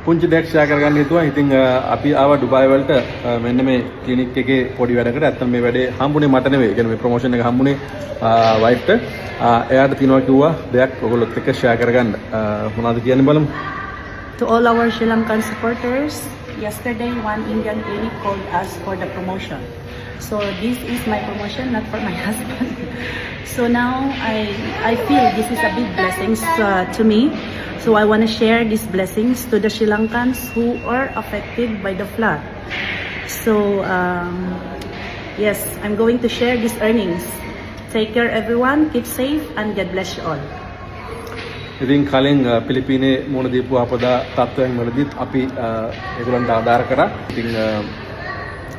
පුංචි දෙයක් ෂෙයා කරගන්න හිතුවා. ඉතින් අපි ආවා ඩුබායි වලට මෙන්න මේ ක්ලිනික් එකේ පොඩි වැඩකට. ඇත්තට මේ වැඩේ හම්බුනේ මට නෙවෙයි. කියන්නේ මේ ප්‍රොමෝෂන් එක හම්බුනේ වයිෆ්ට. එයාට තියනවා කිව්වා දෙයක් ඔයගොල්ලොත් එක්ක ෂෙයා කරගන්න. මොනවද කියන්නේ බලමු. To all our Sri Lankan supporters, yesterday one Indian clinic called us for the promotion. So this is my promotion, not for my husband. So now I feel this is a big blessings to me. So I want to share these blessings to the Sri Lankans who are affected by the flood. So yes, I'm going to share these earnings. Take care everyone, keep safe and God bless you all. ඉතින් කලින් පිලිපීනේ මුණ දීපු ආපදා තත්ත්වයන් වලදීත් අපි ඒගොල්ලන්ට ආධාර කරා. ඉතින්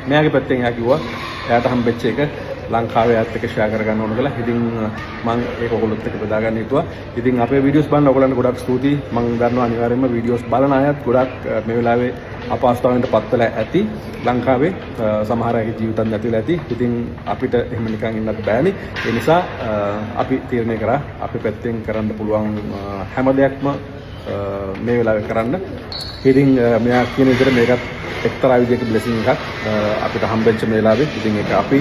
මෙයාගේ පැත්තෙන් එයා කිව්වා එයාට හම්බෙච්ච එක ලංකාවේ ආත් එක්ක ෂෙයා කරගන්න ඕන කියලා. ඉතින් මම ඒක ඔයගොල්ලොත් එක්ක බෙදා ගන්න හිතුවා. ඉතින් අපේ වීඩියෝස් බලන ඔයගොල්ලන්ට ගොඩක් ස්තුතියි. මම දන්නවා අනිවාර්යයෙන්ම වීඩියෝස් බලන අයත් ගොඩක් මේ වෙලාවේ අපහසුතාවයන්ට පත් වෙලා ඇති. ලංකාවේ සමහර අයගේ ජීවිතත් නැති වෙලා ඇති. ඉතින් අපිට එහෙම නිකන් ඉන්නත් බෑනේ. ඒ නිසා අපි තීරණය කරා අපි පැත්තෙන් කරන්න පුළුවන් හැම දෙයක්ම මේ වෙලාවේ කරන්න. ඉතින් මෙයා කියන විදිහට මේකත් එක්තරා විදිහක බ්ලෙසිං එකක් අපිට හම්බෙච්ච මේ වෙලාවේ. ඉතින් ඒක අපි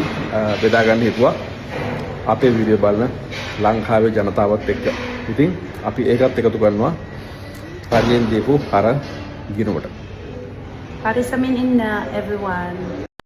බෙදා ගන්න හිතුවා අපේ වීඩියෝ බලන ලංකාවේ ජනතාවත් එක්ක. ඉතින් අපි ඒකත් එකතු කරනවා රජයෙන් දීපු අර ගිණුමට. Para sa amin in everyone,